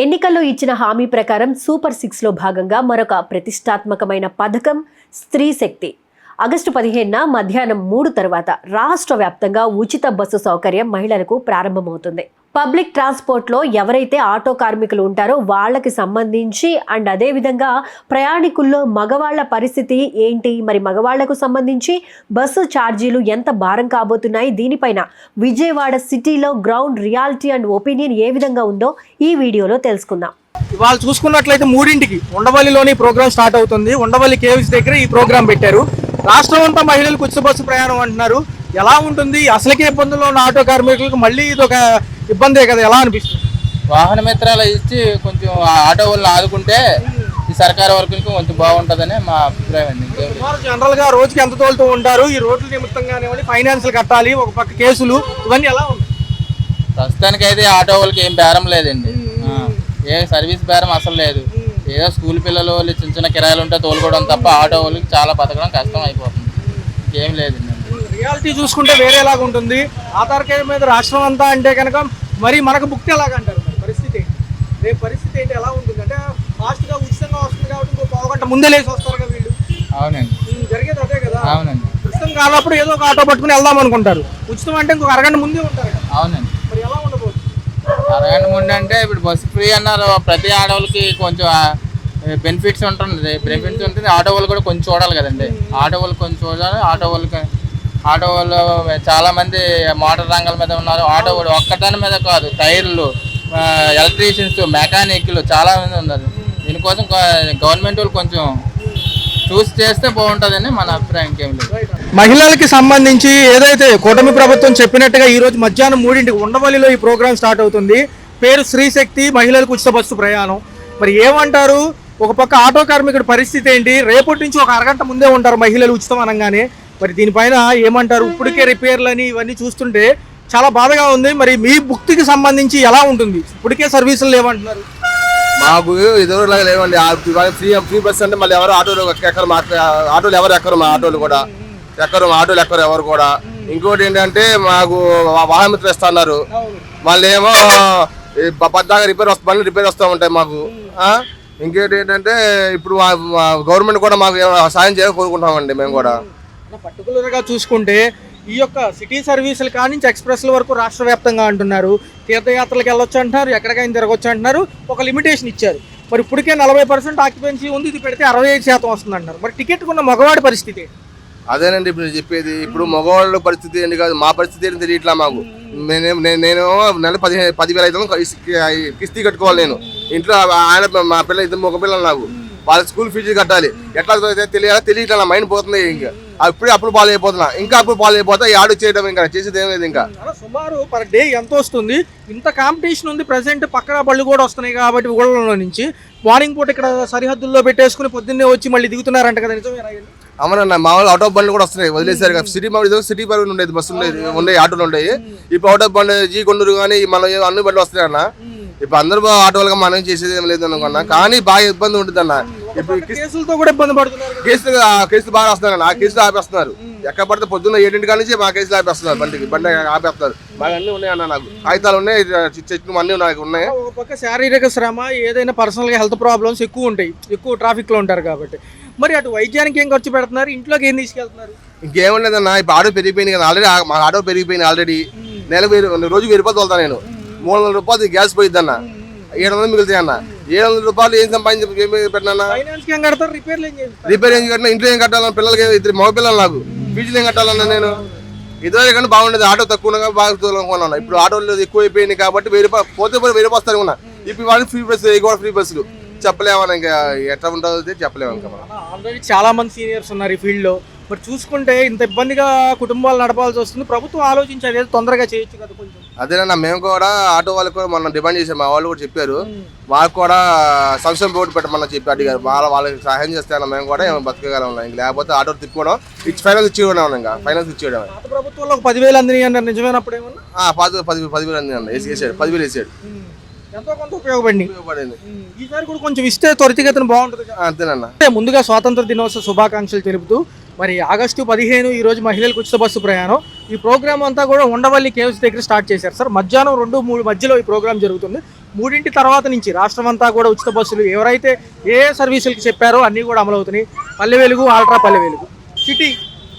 ఎన్నికల్లో ఇచ్చిన హామీ ప్రకారం సూపర్ 6లో భాగంగా మరొక ప్రతిష్టాత్మకమైన పథకం స్త్రీ శక్తి. ఆగస్టు 15న మధ్యాహ్నం 3 తర్వాత రాష్ట్ర వ్యాప్తంగా ఉచిత బస్సు సౌకర్యం మహిళలకు ప్రారంభమవుతుంది. పబ్లిక్ ట్రాన్స్పోర్ట్లో ఎవరైతే ఆటో కార్మికులు ఉంటారో వాళ్ళకి సంబంధించి అండ్ అదేవిధంగా ప్రయాణికుల్లో మగవాళ్ల పరిస్థితి ఏంటి, మరి మగవాళ్లకు సంబంధించి బస్సు ఛార్జీలు ఎంత భారం కాబోతున్నాయి, దీనిపైన విజయవాడ సిటీలో గ్రౌండ్ రియాలిటీ అండ్ ఒపీనియన్ ఏ విధంగా ఉందో ఈ వీడియోలో తెలుసుకుందాం. ఇవాళ చూసుకున్నట్లయితే 3ంటికి ఉండవల్లిలోని ప్రోగ్రామ్ స్టార్ట్ అవుతుంది. ఉండవల్లి కేవ్స్ దగ్గర ఈ ప్రోగ్రామ్ పెట్టారు. రాష్ట్రం అంతా మహిళలకు ఉచిత బస్సు ప్రయాణం అంటున్నారు. ఎలా ఉంటుంది? అసలుకే ఇబ్బందుల్లో ఉన్న ఆటో కార్మికులకు మళ్ళీ ఇది ఒక ఇబ్బందే కదా, ఎలా అనిపిస్తుంది? వాహన మిత్రాలు ఇచ్చి కొంచెం ఆటో వాళ్ళని ఆదుకుంటే ఈ సర్కారు వర్కులకి కొంచెం బాగుంటుందని మా అభిప్రాయం అండి. జనరల్ గా రోజుకి ఎంత తోలుతూ ఉంటారు? ఈ రోడ్ల నిమిత్తంగానే ఫైనాన్షియల్ కట్టాలి, ఒక పక్క కేసులు, ఇవన్నీ ఎలా ఉంటాయి? ప్రస్తుతానికి అయితే ఆటో వాళ్ళకి ఏం బేరం లేదండి. ఏ సర్వీస్ బేరం అసలు లేదు. ఏదో స్కూల్ పిల్లలు చిన్న చిన్న కిరాయిలు ఉంటే తోలుకోవడం తప్ప ఆటో వాళ్ళకి చాలా బతకడం కష్టం అయిపోతుంది. ఇంకేం లేదండి. రియాలిటీ చూసుకుంటే వేరేలాగా ఉంటుంది. ఆధార్ కార్డు మీద రాష్ట్రం అంతా అంటే కనుక మరి మనకు బుక్ ఎలాగంటారు? పరిస్థితి రేపు పరిస్థితి ఏంటి, ఎలా ఉంటుంది అంటే ఫాస్ట్గా ఉచితంగా వస్తుంది కాబట్టి ఇంకో పావుగంట ముందే లేచి వస్తారు కదా వీళ్ళు. అవునండి, జరిగేది అదే కదా. అవునండి, ఉచితం కానప్పుడు ఏదో ఒక ఆటో పట్టుకుని వెళ్దాం అనుకుంటారు. ఉచితం అంటే ఇంకొక అరగంట ముందే ఉంటారు కదా. అవునండి, మరి ఎలా ఉండబోతుంది? అరగంట ముందు అంటే ఇప్పుడు బస్సు ఫ్రీ అన్నారు. ప్రతి ఆడవాళ్ళకి కొంచెం బెనిఫిట్స్ ఉంటుంది. బెనిఫిట్స్ ఉంటుంది. ఆటో వాళ్ళు కూడా కొంచెం చూడాలి కదండి. ఆటో వాళ్ళు కొంచెం చూడాలి. ఆటో వాళ్ళు చాలా మంది మోటార్ రంగాల మీద ఉన్నారు. ఆటో వాళ్ళు ఒక్కదాని మీద కాదు, టైర్లు, ఎలక్ట్రీషియన్స్, మెకానిక్లు చాలా మంది ఉన్నారు. దీనికోసం గవర్నమెంట్ వాళ్ళు కొంచెం చూసి చేస్తే బాగుంటుందని మన అభిప్రాయం. ఇంకేం లేదు. మహిళలకి సంబంధించి ఏదైతే కూటమి ప్రభుత్వం చెప్పినట్టుగా ఈ రోజు మధ్యాహ్నం 3ంటికి ఉండవల్లిలో ఈ ప్రోగ్రామ్ స్టార్ట్ అవుతుంది. పేరు స్త్రీ శక్తి, మహిళలకు ఉచిత బస్సు ప్రయాణం. మరి ఏమంటారు? ఒక పక్క ఆటో కార్మికుడి పరిస్థితి ఏంటి? రేపటి నుంచి ఒక అరగంట ముందే ఉంటారు మహిళలు ఉచితం అనగానే. మరి దీనిపైన ఏమంటారు? ఇప్పటికే రిపేర్లని ఇవన్నీ చూస్తుంటే చాలా బాధగా ఉంది. మరి మీ భుక్తికి సంబంధించి ఎలా ఉంటుంది? ఇప్పటికే సర్వీసులు లేవంటున్నారు. మాకు ఇదివరలాగా లేవండి. ఫ్రీ బస్ అంటే మళ్ళీ ఎవరు ఆటోలు ఎక్కరు. ఆటోలు ఎవరు ఎక్కరు, మా ఆటోలు కూడా ఎక్కరు, మా ఆటోలు ఎక్కరు ఎవరు కూడా. ఇంకోటి ఏంటంటే మాకు వాహనమిత్రులు ఇస్తున్నారు. మళ్ళీ ఏమో పద్దాగా రిపేర్ వస్తూ ఉంటాయి మాకు. ఇంకేంటి ఏంటంటే ఇప్పుడు గవర్నమెంట్ కూడా మాకు సాయం చేయాలని కోరుకుంటామండి. మేము కూడా పర్టికులర్గా చూసుకుంటే ఈ యొక్క సిటీ సర్వీసులు కానించి ఎక్స్ప్రెస్ల వరకు రాష్ట్ర వ్యాప్తంగా అంటున్నారు. తీర్థయాత్రలకు వెళ్ళొచ్చు అంటున్నారు, ఎక్కడికైనా తిరగొచ్చు అంటున్నారు. ఒక లిమిటేషన్ ఇచ్చారు. మరి ఇప్పటికే 40% ఆక్యుపెన్సీ ఉంది. ఇది పెడితే 65% వస్తుంది అంటున్నారు. మరి టికెట్ కొన్న మగవాడి పరిస్థితి అదేనండి ఇప్పుడు నేను చెప్పేది. ఇప్పుడు మగవాళ్ళ పరిస్థితి ఏంటి కాదు, మా పరిస్థితి ఏంటి తెలియట్లా మాకు. నేను నెల 15,500 కిస్తీ కట్టుకోవాలి. నేను ఇంట్లో మా పిల్లలు ఇద్దరు మగ పిల్లలు, నాకు వాళ్ళ స్కూల్ ఫీజు కట్టాలి. ఎట్లా తెలియట్లా, మైండ్ పోతుంది. ఇంకా అప్పుడు పాలు అయిపోతున్నా, ఇంకా అప్పుడు పాలు అయిపోతా. ఈ ఆడు చేయడం ఇంకా చేసేది ఏం లేదు. ఇంకా సుమారు పర్ డే ఎంత వస్తుంది? ఇంత కాంపిటీషన్ ఉంది. ప్రెసెంట్ పక్కన బళ్ళు కూడా వస్తున్నాయి కాబట్టి ఊళ్ళలో నుంచి మార్నింగ్ పూట ఇక్కడ సరిహద్దుల్లో పెట్టేసుకుని పొద్దున్నే వచ్చి మళ్ళీ దిగుతున్నారంట కదా, నిజమేనా? అవునన్నా, మామూలు ఆటో బండ్లు కూడా వస్తున్నాయి, వదిలేసారు. సిటీ బళ్ళు ఉండేది, బస్సు ఉండేవి, ఆటోలు ఉండేవి. ఇప్పుడు ఆటో బండి జీకొండూరు కానీ మన అన్ని బండ్లు వస్తున్నాయి అన్న. ఇప్పుడు అందరూ ఆటోలుగా మనం చేసేది ఏం లేదు అనుకున్నా. కానీ బాగా ఇబ్బంది ఉంటుంది అన్న. ఇప్పుడు కేసులతో కూడా ఇబ్బంది పడుతున్నారు. కేసులు బాగా వస్తున్నారు. ఆ కేసులు ఆపేస్తున్నారు. ఎక్కడ పడితే పొద్దున్న 7 కాడ నుంచి మా కేసులు ఆపేస్తున్నారు. బండి ఆపేస్తున్నారు. బాగా అన్నీ ఉన్నాయి అన్న. నాకు కాగితాలు ఉన్నాయి, చెట్లు అన్నీ ఉన్నాయి. ఒక పక్క శారీరక శ్రమ, ఏదైనా పర్సనల్ గా హెల్త్ ప్రాబ్లమ్స్ ఎక్కువ ఉంటాయి, ఎక్కువ ట్రాఫిక్ లో ఉంటారు కాబట్టి. మరి అటు వైద్యానికి ఏం ఖర్చు పెడుతున్నారు, ఇంట్లోకి ఏం తీసుకెళ్తున్నారు? ఇంకేమలేదన్న, ఇప్పుడు ఆటో పెరిగిపోయింది కదా ఆల్రెడీ. మా ఆటో పెరిగిపోయింది ఆల్రెడీ. రోజు 1000 రూపాయలు తోలుతా నేను. 300 రూపాయలు గ్యాస్ పోయిద్ది అన్న. 700 మిగులుతాయి అన్న. 700 రూపాయలు ఏం సంపాదించి పెట్టినా? రిపేర్ ఏం కట్టినా? ఇంట్లో ఏం కట్టాలన్న? పిల్లలకి 2 మగ పిల్లలు, నాకు ఫీజులు ఏం కట్టాలన్నా? నేను ఇదివరకు కానీ బాగుండేది. ఆటో తక్కువ బాగా తోలుకున్నాను. ఇప్పుడు ఆటోలు ఎక్కువ అయిపోయింది కాబట్టి 1000 రూపాయలు పోతే 1000 రూపాయలు వస్తారు ఉన్నా. ఇప్పుడు వాళ్ళకి ఫ్రీ బస్సు, కూడా ఫ్రీ బస్సులు. చెప్పలేమన్నా, ఇంకా ఎట్లా ఉంటుందో చెప్పలేము. ఇంకా ఆల్రెడీ చాలా మంది సీనియర్స్ ఉన్నారు ఈ ఫీల్డ్ లో. మరి చూసుకుంటే ఇంత ఇబ్బందిగా కుటుంబాలు నడపాల్సి వస్తుంది. ప్రభుత్వం ఆలోచించి అదే తొందరగా చేయొచ్చు కదా కొంచెం. అదేనన్నా, మేము కూడా ఆటో వాళ్ళకి కూడా మొన్న డిమాండ్ చేసాం. మా వాళ్ళు కూడా చెప్పారు, మాకు కూడా సంక్షేమ బోర్డు పెట్టమని చెప్పి అడిగారు. వాళ్ళకి సహాయం చేస్తాను మేము కూడా బతకగలం. ఇంక లేకపోతే ఆటో తిప్పుకోవడం, ఫైనాన్స్ ఇచ్చేయడం. ఇంకా ఫైనాన్స్ ఇచ్చేయడం. ప్రభుత్వంలో 10,000 అందినాయి అన్నారు, నిజమైనప్పుడు ఏమన్నా? 10,000 అందినాయి, వేసాడు. 10,000 వేసాడు. ఎంతో కొంత ఉపయోగపడింది. ఈసారి కూడా కొంచెం ఇస్తే త్వరితగతిన బాగుంటుంది. అంతేనన్నా. ముందుగా స్వాతంత్ర దినోత్సవ శుభాకాంక్షలు తెలుపుతూ మరి ఆగస్టు 15 ఈ రోజు మహిళలకు ఉచిత బస్సు ప్రయాణం. ఈ ప్రోగ్రామ్ అంతా కూడా ఉండవల్లి కేవ్స్ దగ్గర స్టార్ట్ చేశారు సార్. మధ్యాహ్నం 2-3 మధ్యలో ఈ ప్రోగ్రామ్ జరుగుతుంది. 3 తర్వాత నుంచి రాష్ట్రం అంతా కూడా ఉచిత బస్సులు ఎవరైతే ఏ సర్వీసులకి చెప్పారో అన్నీ కూడా అమలు అవుతున్నాయి. పల్లె వెలుగు, అల్ట్రా పల్లె వెలుగు, సిటీ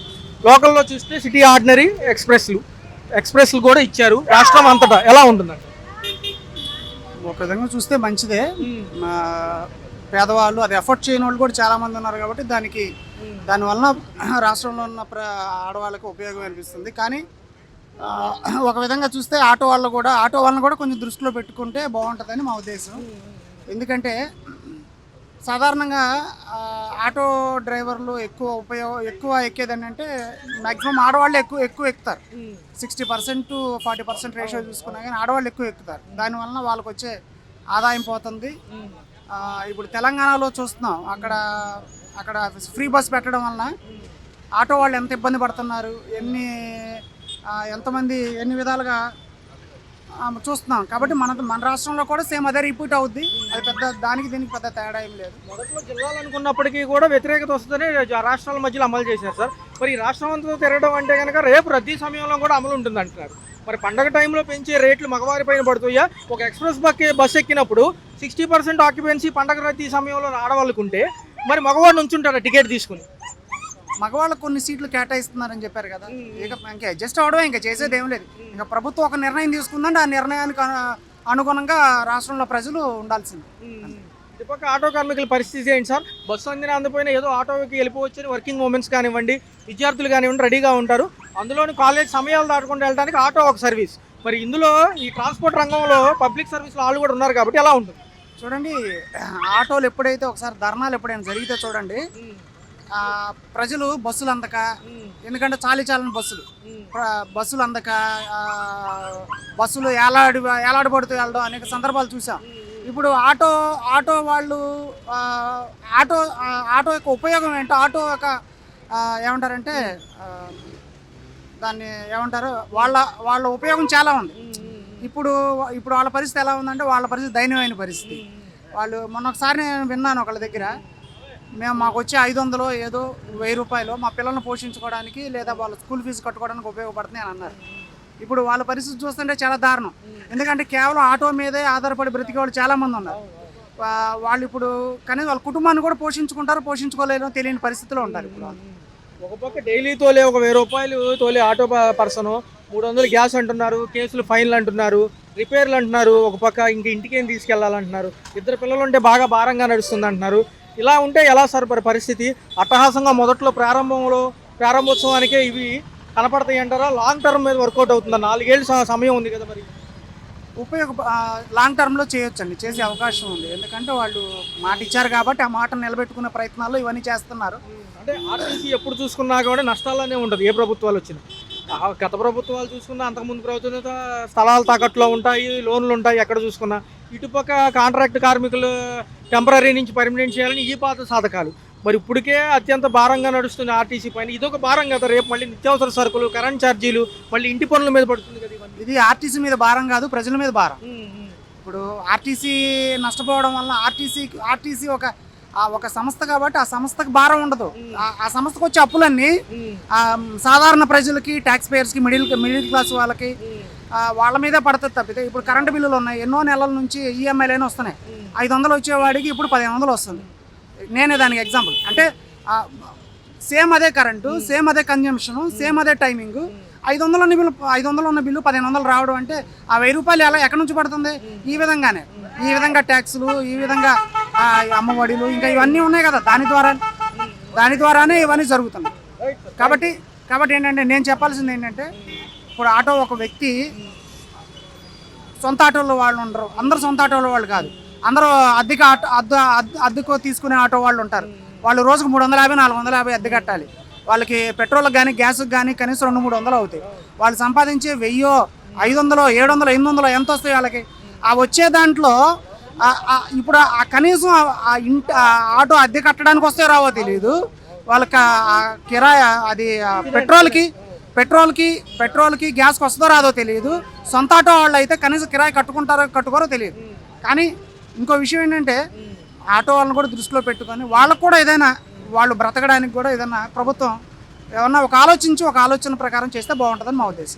లోకల్లో చూస్తే సిటీ ఆర్డినరీ, ఎక్స్ప్రెస్లు కూడా ఇచ్చారు. రాష్ట్రం అంతటా ఎలా ఉంటుందండి? ఒక విధంగా చూస్తే మంచిదే. పేదవాళ్ళు అది ఎఫర్ట్ చేయని వాళ్ళు కూడా చాలామంది ఉన్నారు కాబట్టి దానివల్ల రాష్ట్రంలో ఉన్న ఆడవాళ్ళకి ఉపయోగం అనిపిస్తుంది. కానీ ఒక విధంగా చూస్తే ఆటో వాళ్ళని కూడా కొంచెం దృష్టిలో పెట్టుకుంటే బాగుంటుందని మా ఉద్దేశం. ఎందుకంటే సాధారణంగా ఆటో డ్రైవర్లు ఎక్కువ ఎక్కేది ఏంటంటే మ్యాక్సిమం ఆడవాళ్ళు ఎక్కువ ఎక్కుతారు. 60% to 40% రేషియో చూసుకున్నా కానీ ఆడవాళ్ళు ఎక్కువ ఎక్కుతారు. దానివల్ల వాళ్ళకి వచ్చే ఆదాయం పోతుంది. ఇప్పుడు తెలంగాణలో చూస్తున్నాం, అక్కడ ఫ్రీ బస్ పెట్టడం వలన ఆటో వాళ్ళు ఎంత ఇబ్బంది పడుతున్నారు, ఎంతమంది ఎన్ని విధాలుగా చూస్తున్నాం. కాబట్టి మన రాష్ట్రంలో కూడా సేమ్ అదే రిపీట్ అవుద్ది. అది దీనికి పెద్ద తేడా ఏం లేదు. మొదట్లో జిల్లాలు అనుకున్నప్పటికీ కూడా వ్యతిరేకత వస్తుందని రాష్ట్రాల మధ్యలో అమలు చేశారు సార్. మరి ఈ రాష్ట్రం అంతా తిరగడం అంటే కనుక రేపు రద్దీ సమయంలో కూడా అమలు ఉంటుంది అంటున్నారు. మరి పండగ టైంలో పెంచే రేట్లు మగవారి పైన పడుతాయా? ఒక ఎక్స్ప్రెస్ బస్ ఎక్కినప్పుడు 60% ఆక్యుపెన్సీ పండగ రద్దీ సమయంలో ఆడవాళ్ళకు ఉంటే మరి మగవాడు నుంచుంటారా టికెట్ తీసుకుని? మగవాళ్ళకు కొన్ని సీట్లు కేటాయిస్తున్నారని చెప్పారు కదా, ఇంకా అడ్జస్ట్ అవడం, ఇంకా చేసేది ఏం లేదు. ఇంకా ప్రభుత్వం ఒక నిర్ణయం తీసుకుందంటే ఆ నిర్ణయానికి అనుగుణంగా రాష్ట్రంలో ప్రజలు ఉండాల్సింది. ఇటుపక్క ఆటో కార్మికుల పరిస్థితి ఏంటి సార్? బస్సు అందిపోయినా ఏదో ఆటోకి వెళ్ళిపోవచ్చని వర్కింగ్ ఉమెన్స్ కానివ్వండి, విద్యార్థులు కానివ్వండి రెడీగా ఉంటారు. అందులోని కాలేజ్ సమయాలు దాటుకుంటూ వెళ్ళడానికి ఆటో ఒక సర్వీస్. మరి ఇందులో ఈ ట్రాన్స్పోర్ట్ రంగంలో పబ్లిక్ సర్వీస్లో వాళ్ళు కూడా ఉన్నారు కాబట్టి ఎలా ఉంటుంది చూడండి. ఆటోలు ఎప్పుడైతే ఒకసారి ధర్నాలు ఎప్పుడైనా జరిగితే చూడండి, ప్రజలు బస్సులు అందక, ఎందుకంటే చాలని బస్సులు అందక బస్సులు ఏలాడబడుతూ వెళ్ళడం అనేక సందర్భాలు చూసాం. ఇప్పుడు ఆటో వాళ్ళు ఆటో యొక్క ఉపయోగం ఏంటో, ఆటో యొక్క ఏమంటారంటే దాన్ని ఏమంటారు, వాళ్ళ ఉపయోగం చాలా ఉంది. ఇప్పుడు వాళ్ళ పరిస్థితి ఎలా ఉందంటే వాళ్ళ పరిస్థితి దయనీయమైన పరిస్థితి. వాళ్ళు మొన్న ఒకసారి నేను విన్నాను ఒకళ్ళ దగ్గర, మాకు వచ్చే 500 ఏదో 1000 రూపాయలు మా పిల్లల్ని పోషించుకోవడానికి లేదా వాళ్ళ స్కూల్ ఫీజు కట్టుకోవడానికి ఉపయోగపడుతుంది అని అన్నారు. ఇప్పుడు వాళ్ళ పరిస్థితి చూస్తుంటే చాలా దారుణం. ఎందుకంటే కేవలం ఆటో మీదే ఆధారపడి బ్రతికే వాళ్ళు చాలామంది ఉన్నారు. వాళ్ళు ఇప్పుడు కనీసం వాళ్ళ కుటుంబాన్ని కూడా పోషించుకోలేదో తెలియని పరిస్థితిలో ఉంటారు. ఇప్పుడు ఒక పక్క డైలీ తోలే ఒక 1000 రూపాయలు తోలే ఆటో పర్సన్ 300 గ్యాస్ అంటున్నారు, కేసులు ఫైన్లు అంటున్నారు, రిపేర్లు అంటున్నారు. ఒక పక్క ఇంటికి ఏం తీసుకెళ్లాలంటున్నారు. 2 పిల్లలు ఉంటే బాగా భారంగా నడుస్తుంది అంటున్నారు. ఇలా ఉంటే ఎలా సార్ పరిస్థితి? అట్టహాసంగా మొదట్లో ప్రారంభోత్సవానికే ఇవి కనపడతాయి అంటారా? లాంగ్ టర్మ్ మీద వర్కౌట్ అవుతుందా? 4 ఏళ్ళు సమయం ఉంది కదా, మరి లాంగ్ టర్మ్లో చేయొచ్చండి, చేసే అవకాశం ఉంది. ఎందుకంటే వాళ్ళు మాట ఇచ్చారు కాబట్టి ఆ మాట నిలబెట్టుకునే ప్రయత్నాల్లో ఇవన్నీ చేస్తున్నారు. అంటే ఆర్టీసీ ఎప్పుడు చూసుకున్నా కూడా నష్టాలనే ఉంటుంది ఏ ప్రభుత్వాలు వచ్చినా. గత ప్రభుత్వాలు చూసుకున్నా, అంతకుముందు ప్రభుత్వం స్థలాలు తాకట్లో ఉంటాయి, లోన్లు ఉంటాయి ఎక్కడ చూసుకున్నా. ఇటుపక్క కాంట్రాక్ట్ కార్మికులు టెంపరీ నుంచి పర్మనెంట్ చేయాలని ఈ పాత సాధకాలు. మరి ఇప్పటికే అత్యంత భారంగా నడుస్తుంది ఆర్టీసీ పైన. ఇదొక భారం కదా, రేపు మళ్ళీ నిత్యావసర సరుకులు, కరెంట్ ఛార్జీలు, మళ్ళీ ఇంటి పనుల మీద పడుతుంది కదా. ఇది ఆర్టీసీ మీద భారం కాదు, ప్రజల మీద భారం. ఇప్పుడు ఆర్టీసీ నష్టపోవడం వల్ల ఆర్టీసీ ఒక సంస్థ కాబట్టి ఆ సంస్థకు భారం ఉండదు. ఆ సంస్థకు వచ్చే అప్పులన్నీ సాధారణ ప్రజలకి, ట్యాక్స్ పేయర్స్కి, మిడిల్ క్లాస్ వాళ్ళకి వాళ్ళ మీదే పడుతుంది తప్పితే. ఇప్పుడు కరెంటు బిల్లులు ఉన్నాయి, ఎన్నో నెలల నుంచి ఈఎంఐలైనా వస్తున్నాయి. 500 వచ్చేవాడికి ఇప్పుడు 1500 వస్తుంది. నేనే దానికి ఎగ్జాంపుల్. అంటే సేమ్ అదే కరెంటు, సేమ్ అదే కన్జంప్షను, సేమ్ అదే టైమింగు, 500 ఉన్న బిల్లు 1500 రావడం అంటే ఆ 1000 రూపాయలు ఎక్కడి నుంచి పడుతుంది? ఈ విధంగా ట్యాక్సులు, ఈ విధంగా అమ్మఒడిలు, ఇంకా ఇవన్నీ ఉన్నాయి కదా, దాని ద్వారానే ఇవన్నీ జరుగుతున్నాయి. కాబట్టి ఏంటంటే నేను చెప్పాల్సింది ఏంటంటే, ఇప్పుడు ఆటో ఒక వ్యక్తి సొంత ఆటోలో వాళ్ళు ఉండరు, అందరూ సొంత ఆటోలో వాళ్ళు కాదు, అందరూ అద్దెకు తీసుకునే ఆటో వాళ్ళు ఉంటారు. వాళ్ళు రోజుకు 350-450 అద్దె కట్టాలి. వాళ్ళకి పెట్రోల్కి కానీ గ్యాస్కి కానీ కనీసం 200-300 అవుతాయి. వాళ్ళు సంపాదించే 1000, 500, 700, 800 ఎంత వస్తాయి వాళ్ళకి? ఆ వచ్చే దాంట్లో ఇప్పుడు కనీసం ఆటో అద్దె కట్టడానికి వస్తే రావో తెలియదు వాళ్ళకి. కిరాయి అది పెట్రోల్కి గ్యాస్కి వస్తుందో రాదో తెలియదు. సొంత ఆటో వాళ్ళు అయితే కనీసం కిరాయి కట్టుకోరో తెలియదు. కానీ ఇంకో విషయం ఏంటంటే, ఆటో వాళ్ళని కూడా దృష్టిలో పెట్టుకొని వాళ్ళకు కూడా ఏదైనా వాళ్ళు బ్రతకడానికి కూడా ఏదైనా ప్రభుత్వం ఏమన్నా ఒక ఆలోచన ప్రకారం చేస్తే బాగుంటుందని మా ఉద్దేశం.